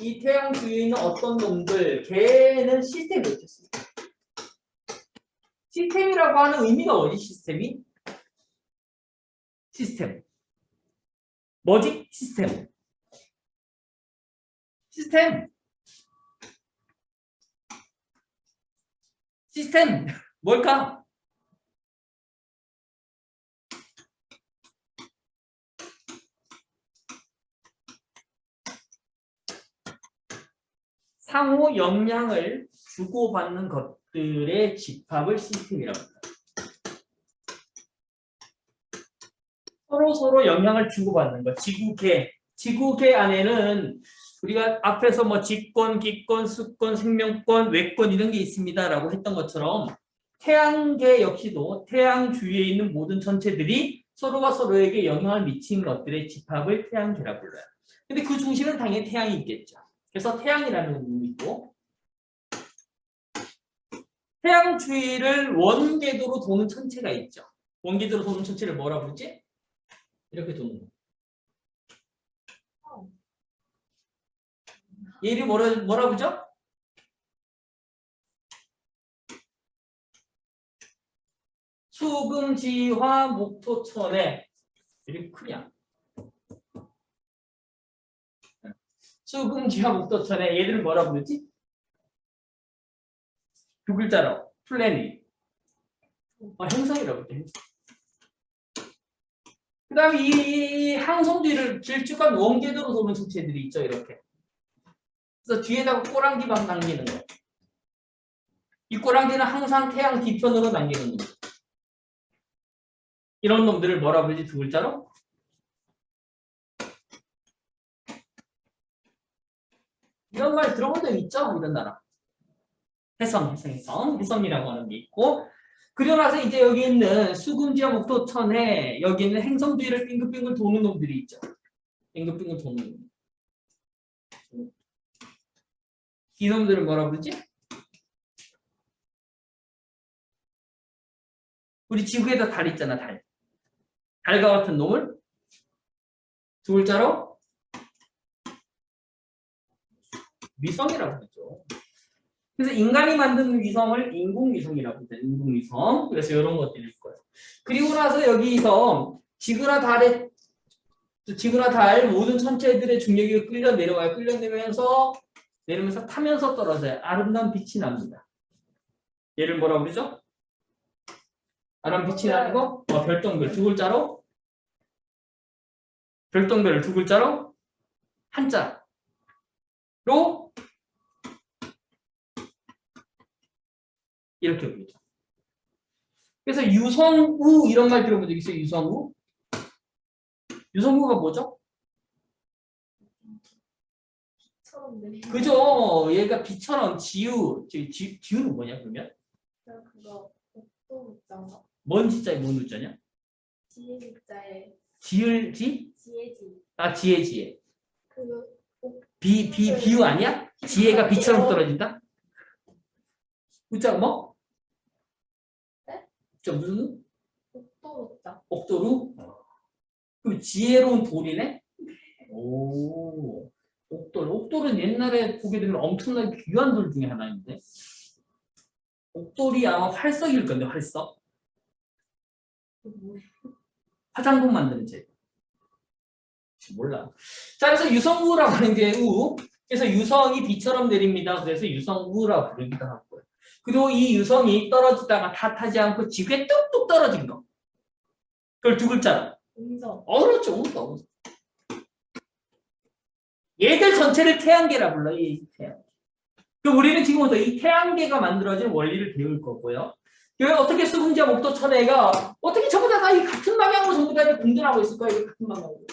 이 태양 주위에 있는 어떤 놈들, 걔는 시스템이었죠. 시스템이라고 하는 의미가 뭐지? 시스템이? 시스템. 뭐지? 시스템. 시스템. 시스템. 뭘까? 상호 영향을 주고받는 것들의 집합을 시스템이라고 합니다. 서로 영향을 주고받는 것. 지구계 안에는 우리가 앞에서 뭐 직권, 기권, 수권, 생명권, 외권 이런 게 있습니다라고 했던 것처럼 태양계 역시도 태양 주위에 있는 모든 전체들이 서로가 서로에게 영향을 미치는 것들의 집합을 태양계라고 불러요. 근데 그 중심은 당연히 태양이 있겠죠. 그래서 태양이라는 의미도 있고, 태양 주위를 원궤도로 도는 천체가 있죠. 원궤도로 도는 천체를 뭐라 부르지? 이렇게 도는 거. 얘를 뭐라 부르죠? 수금지화 목토천에 이렇게 크냐? 수금지화 목토천에 얘들을 뭐라 부르지? 두 글자로 플래닛. 행성이라고 그러죠. 그 다음에 이 항성 뒤를 길쭉한 원궤도로 도는 천체들이 있죠. 이렇게. 그래서 뒤에다가 꼬랑지만 남기는 거예요. 이 꼬랑지는 항상 태양 뒤편으로 남기는 거예요. 이런 놈들을 뭐라 부르지? 두 글자로? 이런 말 들어본 적 있죠? 이런 나라. 해성이라고 하는 게 있고, 그리고 나서 이제 여기 있는 수금지와 목토천에 여기 있는 행성 뒤를 빙글빙글 도는 놈들이 있죠. 빙글빙글 도는 놈. 이 놈들을 뭐라 부르지? 우리 지구에다 달 있잖아, 달. 달과 같은 놈을 두 글자로 위성이라고 하죠. 그래서 인간이 만든 위성을 인공위성이라고 해요. 인공위성. 그래서 이런 것들이 있고요. 그리고 나서 여기서 지구나 달 모든 천체들의 중력이 끌려 내려와요. 끌려 내려면서 타면서 떨어져요. 아름다운 빛이 납니다. 얘를 뭐라고 그러죠? 아름다운 빛이 나는 거? 별똥별 두 글자로 별똥별을 두 글자로 한자로 이렇게 부르죠. 그래서 유성우 이런 말 들어본 적 있어요? 유성우? 유성우가 뭐죠? 그죠? 얘가 비처럼 지우는 뭐냐 그러면? 그거 옥도자인가? 뭔 지자에 뭔 우자냐? 지혜자에 지을지? 지혜지. 지혜. 그 비유 아니야? 지혜가 비처럼 떨어진다? 우자 뭐? 네? 저 무슨? 옥도자. 옥도루? 그럼 지혜로운 돌이네? 오. 옥돌은 옛날에 보게 되면 엄청나게 귀한 돌 중에 하나인데. 옥돌이 아마 활석일 건데, 활석. 화장품 만드는 재료. 몰라. 자, 그래서 유성우라고 하는 게 우. 그래서 유성이 비처럼 내립니다. 그래서 유성우라고 부르기도 하고요. 그리고 이 유성이 떨어지다가 탓하지 않고 지구에 뚝뚝 떨어진 거. 그걸 두 글자로. 음성. 그렇죠. 음성. 얘들 전체를 태양계라 불러요. 이 태양계. 그럼 우리는 지금부터 이 태양계가 만들어진 원리를 배울 거고요. 어떻게 수금지와 목토천해가 어떻게 전부 다 이 같은 방향으로 전부 다 공전하고 있을까요? 같은 방향으로.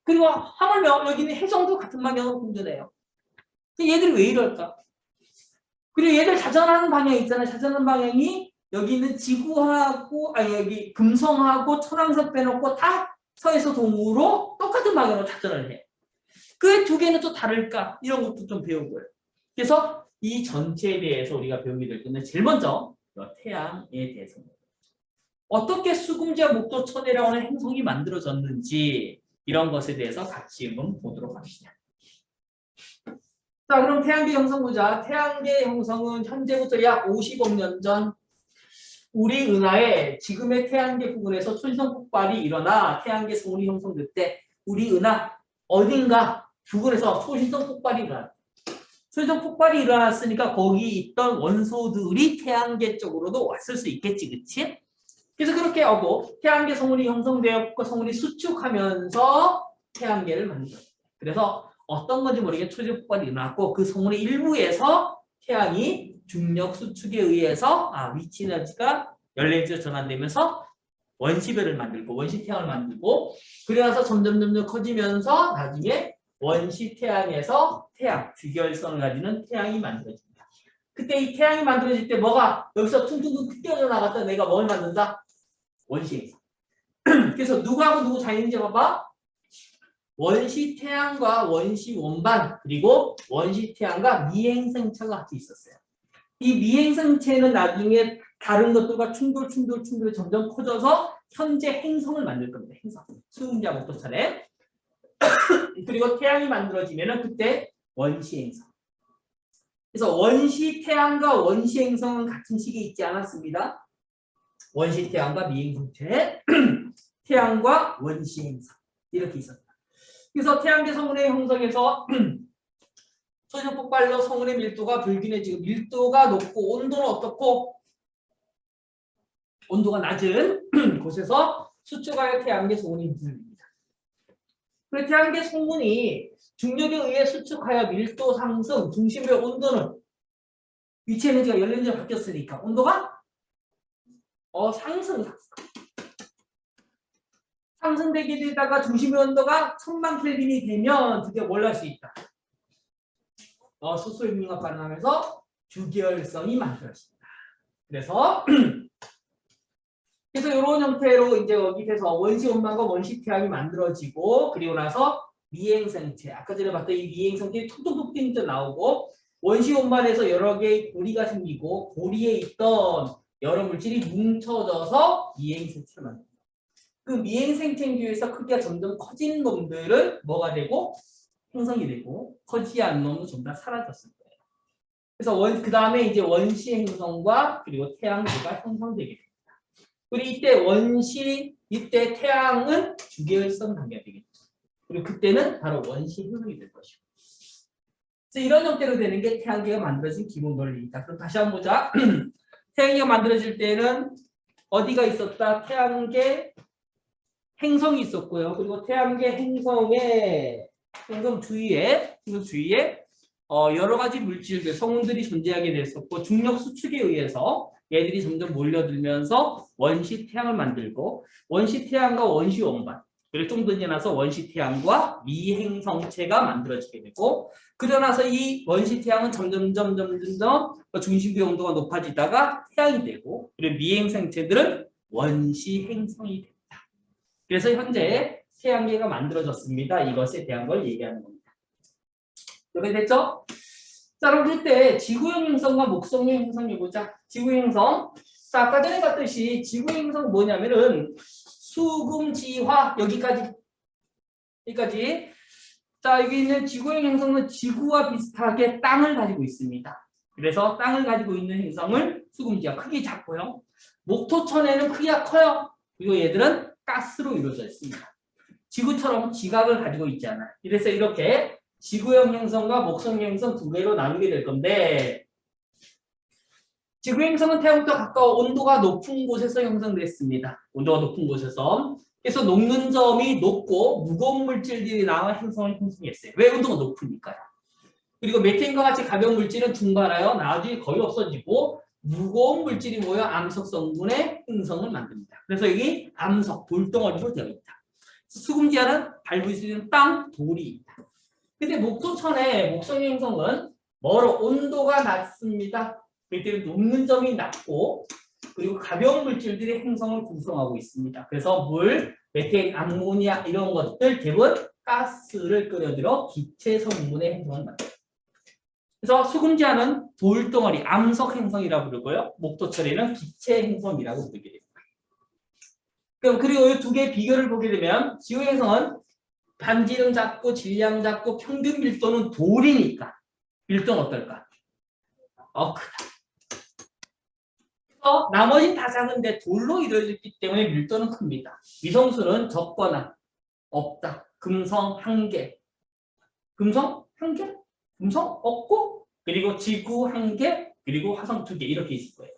그리고 하물며 여기는 해성도 같은 방향으로 공전해요. 얘들이 왜 이럴까? 그리고 얘들 자전하는 방향이 있잖아요. 자전하는 방향이 여기 있는 지구하고 여기 금성하고 천왕석 빼놓고 다 서에서 동으로 똑같은 방향으로 자전을 해요. 그 두 개는 또 다를까? 이런 것도 좀 배우고요. 그래서 이 전체에 대해서 우리가 배우게 될 건데 제일 먼저 태양에 대해서 어떻게 수금지와 목토천해라고 하는 행성이 만들어졌는지 이런 것에 대해서 같이 한번 보도록 합시다. 자, 그럼 태양계 형성 보자. 태양계 형성은 현재부터 약 50억 년 전 우리 은하에 지금의 태양계 부근에서 초신성 폭발이 일어나 태양계 성운이 형성될 때 우리 은하 어딘가 부근에서 초신성 폭발이 일어나. 초신성 폭발이 일어났으니까 거기 있던 원소들이 태양계 쪽으로도 왔을 수 있겠지, 그치? 그래서 그렇게 하고 태양계 성운이 형성되었고 성운이 수축하면서 태양계를 만들어요. 그래서 어떤 건지 모르게 초신성 폭발이 일어났고 그 성운의 일부에서 태양이 중력 수축에 의해서 위치 에너지가 연례에서 전환되면서 원시별을 만들고 원시태양을 만들고 그래서 점점 커지면서 나중에 원시태양에서 태양, 주결성을 가지는 태양이 만들어집니다. 그때 이 태양이 만들어질 때 뭐가 여기서 퉁퉁퉁 튀어져 나갔던 내가 뭘 만든다? 원시행성. 그래서 누구하고 누구 사이인지 봐봐. 원시태양과 원시원반 그리고 원시태양과 미행성체가 같이 있었어요. 이 미행성체는 나중에 다른 것들과 충돌 점점 커져서 현재 행성을 만들 겁니다. 행성. 수음자 목토처럼. 그리고 태양이 만들어지면은 그때 원시행성. 그래서 원시태양과 원시행성은 같은 시기에 있지 않았습니다. 원시태양과 미행성체, 태양과 원시행성 이렇게 있었다. 그래서 태양계 성운의 형성에서 초신성 폭발로 성운의 밀도가 불균해지고 밀도가 높고 온도는 어떻고? 온도가 낮은 곳에서 수축하여 태양계 성운이 형성됩니다. 그래서 태양계 성운이 중력에 의해 수축하여 밀도 상승, 중심의 온도는 위치 에너지가 열린 지 바뀌었으니까 온도가 상승되게 되다가 중심의 온도가 1000만 켈빈이 되면 드디어 뭘 할 수 있다. 수소유융합 반응하면서 주결성이 만들어집니다. 그래서 이런 형태로 이제 여기에서 원시원반과 원시태양이 만들어지고 그리고 나서 미행성체 아까 전에 봤던 이 미행성체이 톡톡톡 띵져 나오고 원시원반에서 여러 개의 고리가 생기고 고리에 있던 여러 물질이 뭉쳐져서 미행성체를 만듭니다. 그 미행생체 중에서 크기가 점점 커진 놈들은 뭐가 되고 형성이 되고 커지지 않는 놈은 전부 다 사라졌을 거예요. 그래서 그 다음에 이제 원시 행성과 그리고 태양계가 형성되게 됩니다. 그리고 이때 태양은 주계열성 단계가 되겠죠. 그리고 그때는 바로 원시 행성이 될 것이고. 그래서 이런 형태로 되는 게 태양계가 만들어진 기본 원리입니다. 그럼 다시 한번 보자. 태양계가 만들어질 때는 어디가 있었다? 태양계 행성이 있었고요. 그리고 태양계 행성 주위에 여러 가지 물질들, 성운들이 존재하게 됐었고 중력 수축에 의해서 얘들이 점점 몰려들면서 원시태양을 만들고 원시태양과 원시원반 그리고 좀 더 지나서 원시태양과 미행성체가 만들어지게 되고 그러나서 이 원시태양은 점점 중심부의 온도가 높아지다가 태양이 되고 그리고 미행성체들은 원시행성이 됩니다. 그래서 현재 태양계가 만들어졌습니다. 이것에 대한 걸 얘기하는 겁니다. 이렇게 됐죠? 자, 그럼 그때 지구형 행성과 목성형 행성을 보자. 지구형 행성. 자, 아까 전에 봤듯이 지구형 행성은 뭐냐면은 수금지화 여기까지. 자, 여기 있는 지구형 행성은 지구와 비슷하게 땅을 가지고 있습니다. 그래서 땅을 가지고 있는 행성을 수금지화 크기 작고요. 목토천에는 크기가 커요. 그리고 얘들은 가스로 이루어져 있습니다. 지구처럼 지각을 가지고 있지 않아요. 그래서 이렇게 지구형 행성과 목성형 행성 두 개로 나누게 될 건데 지구형 행성은 태양부터 가까워 온도가 높은 곳에서 형성됐습니다. 온도가 높은 곳에서. 그래서 녹는 점이 높고 무거운 물질들이 나와 행성을 형성했어요. 왜? 온도가 높으니까요. 그리고 메탄과 같이 가벼운 물질은 둥가라요. 나중에 거의 없어지고 무거운 물질이 모여 암석 성분의 행성을 만듭니다. 그래서 여기 암석, 돌덩어리로 되어 있다. 수금지하는 밟을 수 있는 땅, 돌이 있다. 근데 목토천의 목성형 행성은 온도가 낮습니다. 그때 녹는 점이 낮고 그리고 가벼운 물질들이 행성을 구성하고 있습니다. 그래서 물, 메탄, 암모니아 이런 것들 대부분 가스를 끓여들어 기체 성분의 행성을 만듭니다. 그래서 수금지하는 돌덩어리, 암석 행성이라고 부르고요. 목토천에는 기체 행성이라고 부르게 됩니다. 그리고 이 두 개의 비교를 보게 되면 지구 행성은 반지름 작고 질량 작고 평균 밀도는 돌이니까 밀도는 어떨까? 크다. 그래서 나머지는 다 작은데 돌로 이루어졌기 때문에 밀도는 큽니다. 미성수는 적거나 없다. 금성 1개. 금성 1개? 금성 없고 그리고 지구 1개 그리고 화성 2개 이렇게 있을 거예요.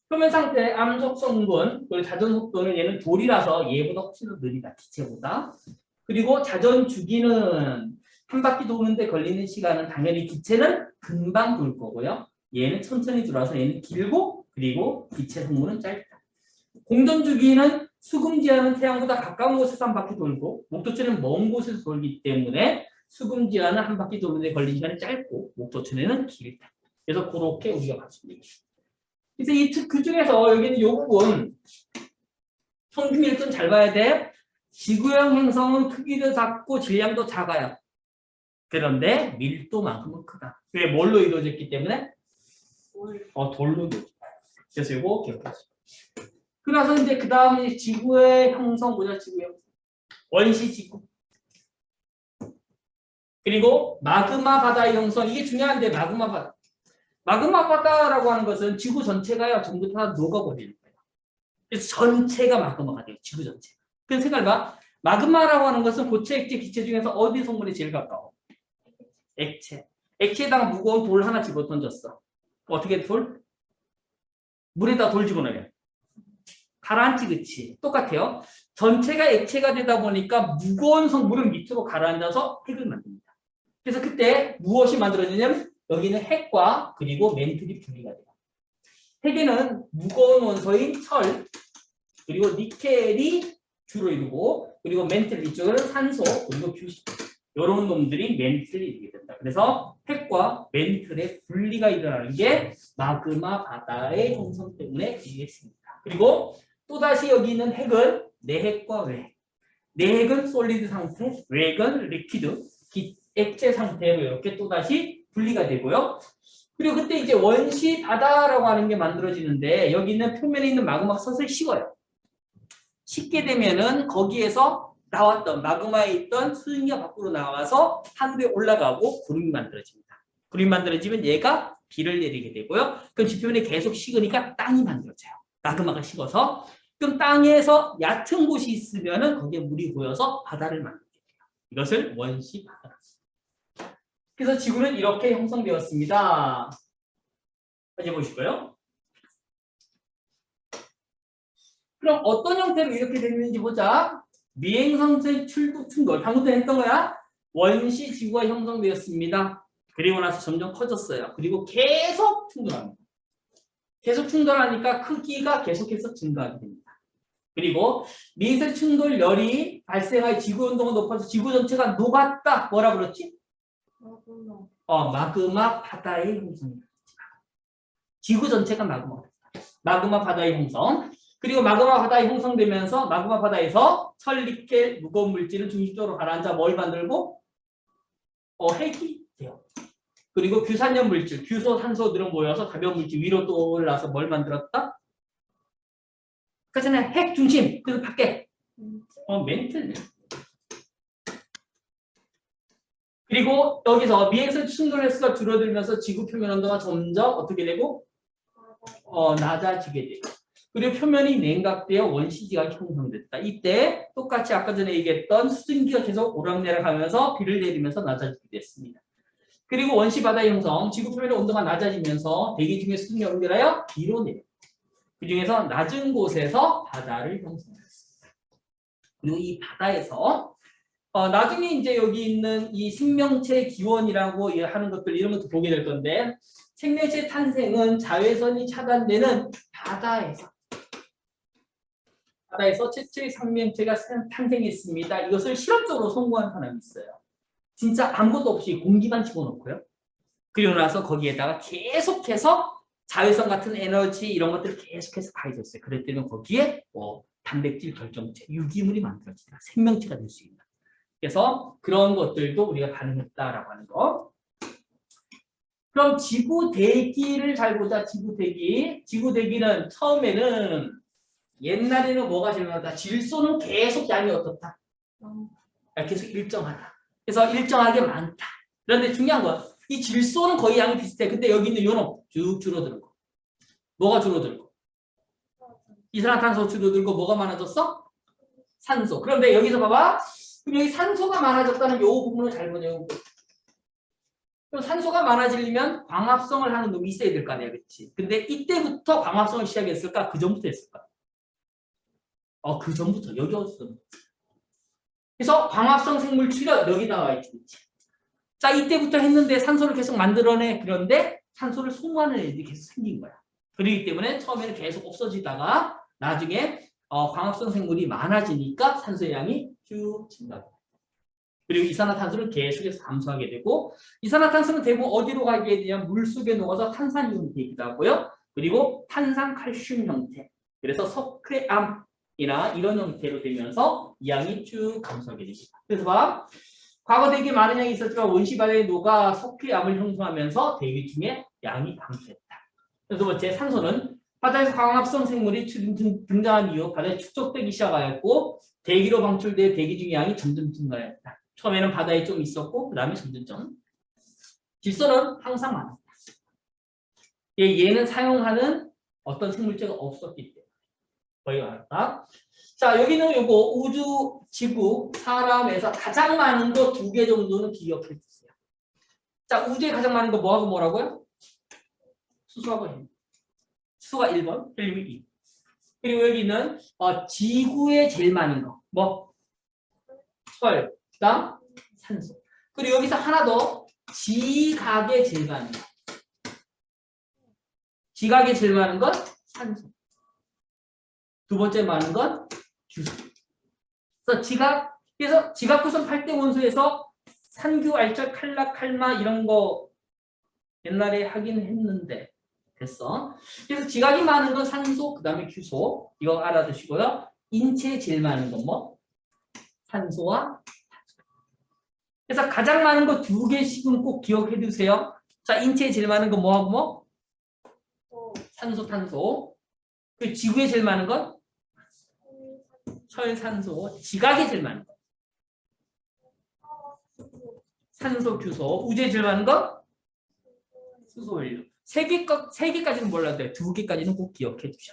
표면 상태 암석 성분 그리고 자전 속도는 얘는 돌이라서 얘보다 훨씬 더 느리다. 기체보다. 그리고 자전 주기는 한 바퀴 도는데 걸리는 시간은 당연히 기체는 금방 돌 거고요. 얘는 천천히 돌아서 얘는 길고 그리고 기체 성분은 짧다. 공전 주기는 수금지하는 태양보다 가까운 곳에서 한 바퀴 돌고 목도체는 먼 곳에서 돌기 때문에 수금지하는 한 바퀴 도는데 걸리는 시간이 짧고 목도체는 길다. 그래서 그렇게 우리가 봤습니다. 그래서 그 중에서 여기는 이 부분 평균 밀도는 잘 봐야 돼. 지구형 행성은 크기도 작고 질량도 작아요. 그런데 밀도만큼은 크다. 왜? 뭘로 이루어졌기 때문에? 돌로 이루어졌다. 그래서 이거 기억하세요. 그래서 이제 그 다음에 지구의 형성 뭐냐? 지구의 형성. 원시 지구. 그리고 마그마 바다의 형성. 이게 중요한데 마그마 바다. 마그마 바다라고 하는 것은 지구 전체가요 전부 다 녹아버리는 거예요. 그래서 전체가 마그마가 돼요. 지구 전체. 그래서 생각해봐. 마그마라고 하는 것은 고체, 액체, 기체 중에서 어디 성분이 제일 가까워? 액체. 액체에다가 무거운 돌 하나 집어 던졌어. 어떻게 돌? 물에다 돌 집어넣어요. 가라앉지, 그치? 똑같아요. 전체가 액체가 되다 보니까 무거운 성분을 밑으로 가라앉아서 핵을 만듭니다. 그래서 그때 무엇이 만들어지냐면 여기는 핵과 그리고 멘틀이 분리가 돼요. 핵에는 무거운 원소인 철 그리고 니켈이 주로 이루고 그리고 멘틀 이쪽에는 산소 그리고 규식 이런 놈들이 멘틀이 이루게 된다. 그래서 핵과 멘틀의 분리가 일어나는 게 마그마 바다의 형성 때문에 이해했습니다. 그리고 또다시 여기 있는 핵은 내핵과 외핵. 내핵은 솔리드 상태, 외핵은 리퀴드, 액체 상태로 이렇게 또다시 분리가 되고요. 그리고 그때 이제 원시 바다라고 하는 게 만들어지는데 여기 있는 표면에 있는 마그마가 서서히 식어요. 식게 되면은 거기에서 나왔던 마그마에 있던 수증기가 밖으로 나와서 하늘에 올라가고 구름이 만들어집니다. 구름이 만들어지면 얘가 비를 내리게 되고요. 그럼 지표면에 계속 식으니까 땅이 만들어져요. 마그마가 식어서 그럼 땅에서 얕은 곳이 있으면은 거기에 물이 고여서 바다를 만들게 돼요. 이것을 원시 바다. 그래서 지구는 이렇게 형성되었습니다. 다시 보시고요. 그럼 어떤 형태로 이렇게 됐는지 보자. 미행성체 충돌. 방금부터 했던 거야. 원시 지구가 형성되었습니다. 그리고 나서 점점 커졌어요. 그리고 계속 충돌합니다. 계속 충돌하니까 크기가 계속해서 증가하게 됩니다. 그리고 미세 충돌열이 발생하여 지구 온도가 높아서 지구 전체가 녹았다. 뭐라 그랬지? 마그마 바다의 형성입니다. 지구 전체가 마그마가 됐다. 마그마 바다의 형성. 그리고 마그마 바다의 형성되면서 마그마 바다에서 철, 니켈, 무거운 물질을 중심적으로 가라앉아 뭘 만들고? 핵이 돼요. 그리고 규산염 물질, 규소, 산소들은 모여서 가벼운 물질 위로 또 올라서 뭘 만들었다? 그렇잖아요. 핵 중심. 그래서 밖에. 멘틀. 그리고 여기서 미행성 충돌 횟수가 줄어들면서 지구 표면 온도가 점점 어떻게 되고? 낮아지게 돼요. 그리고 표면이 냉각되어 원시지가 형성됐다. 이때 똑같이 아까 전에 얘기했던 수증기가 계속 오락내락하면서 비를 내리면서 낮아지게 됐습니다. 그리고 원시 바다 형성, 지구 표면의 온도가 낮아지면서 대기 중에 수증기가 연결하여 비로 내려. 그 중에서 낮은 곳에서 바다를 형성했습니다. 그리고 이 바다에서 나중에 이제 여기 있는 이 생명체 기원이라고 하는 것들 이런 것도 보게 될 건데 생명체 탄생은 자외선이 차단되는 바다에서 최초의 생명체가 탄생했습니다. 이것을 실험적으로 성공한 사람이 있어요. 진짜 아무것도 없이 공기만 집어넣고요. 그리고 나서 거기에다가 계속해서 자외선 같은 에너지 이런 것들을 계속해서 가해줬어요. 그랬더니 거기에 단백질 결정체, 유기물이 만들어진다. 생명체가 될 수 있는. 그래서 그런 것들도 우리가 가능했다라고 하는 거. 그럼 지구 대기를 잘 보자. 지구 대기. 지구 대기는 처음에는 옛날에는 뭐가 제일 많았다? 질소는 계속 양이 어떻다? 계속 일정하다. 그래서 일정하게 많다. 그런데 중요한 건 이 질소는 거의 양이 비슷해. 근데 여기 있는 요놈 쭉 줄어드는 거. 뭐가 줄어들고? 이산화탄소 줄어들고 뭐가 많아졌어? 산소. 그런데 여기서 봐봐. 그럼 여기 산소가 많아졌다는 요 부분을 잘 보내요. 그럼 산소가 많아지려면 광합성을 하는 놈이 있어야 될 거 아니야, 그렇지? 근데 이때부터 광합성을 시작했을까? 그 전부터 했을까? 그 전부터 여기 어딨어? 그래서 광합성 생물 출현 여기 나와 있지. 자, 이때부터 했는데 산소를 계속 만들어내. 그런데 산소를 소모하는 애들이 계속 생긴 거야. 그렇기 때문에 처음에는 계속 없어지다가 나중에 광합성 생물이 많아지니까 산소의 양이 쭉 증가해. 그리고 이산화탄소는 계속해서 감소하게 되고 이산화탄소는 대부분 어디로 가게 되냐면 물속에 녹아서 탄산이온이 되기도 하고요. 그리고 탄산칼슘 형태. 그래서 석회암이나 이런 형태로 되면서 이 양이 쭉 감소하게 됩니다. 그래서 봐. 과거 대기에 많은 양이 있었지만 원시 바다에 녹아 석회암을 형성하면서 대기 중에 양이 감소했다. 그래서 번째 산소는 바다에서 광합성 생물이 등장한 이후 바다에 축적되기 시작하였고 대기로 방출돼 대기 중의 양이 점점 증가했다. 처음에는 바다에 좀 있었고 그 다음에 점점 질소는 항상 많았다. 얘는 사용하는 어떤 생물체가 없었기 때문에 거의 많았다. 자, 여기는 요거 우주, 지구, 사람에서 가장 많은 거 2개 정도는 기억해 주세요. 자, 우주에 가장 많은 거 뭐하고 뭐라고요? 수소하고 헬륨. 수소가 1번, 헬륨이 2. 그리고 여기는 지구에 제일 많은 거. 뭐? 철, 그다음 산소. 그리고 여기서 하나 더 지각에 제일 많은 거. 지각에 제일 많은 건 산소. 두 번째 많은 건 규소. 그래서 지각 구성 8대 원소에서 산규, 알철, 칼락, 칼마 이런 거 옛날에 하긴 했는데 됐어. 그래서 지각이 많은 건 산소, 그 다음에 규소. 이거 알아두시고요. 인체에 제일 많은 건 뭐? 산소와 탄소. 그래서 가장 많은 거 2개씩은 꼭 기억해 두세요. 자, 인체에 제일 많은 건 뭐하고 뭐? 산소, 탄소. 그 지구에 제일 많은 건? 철, 산소. 지각에 제일 많은 거. 산소, 규소. 우주에 제일 많은 거? 수소, 헬륨. 3개까지는 몰라도 돼. 2개까지는 꼭 기억해 두셔.